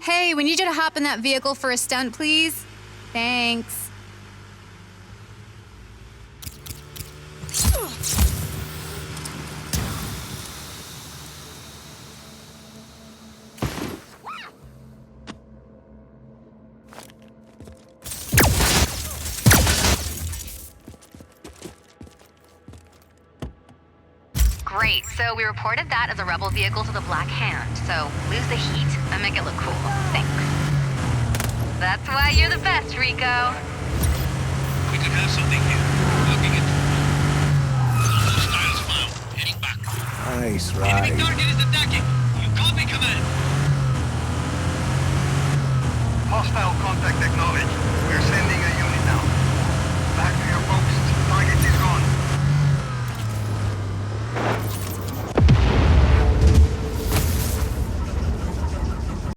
Hey, we need you to hop in that vehicle for a stunt, please. Thanks. Great, so we reported that as a rebel vehicle to the Black Hand, so lose the heat and make it look cool. Thanks. That's why you're the best, Rico. We could have something here. Logging it. Hostiles found. Heading back. Nice Enemy ride. target is attacking. You copy, command. Hostile contact acknowledged. We're sending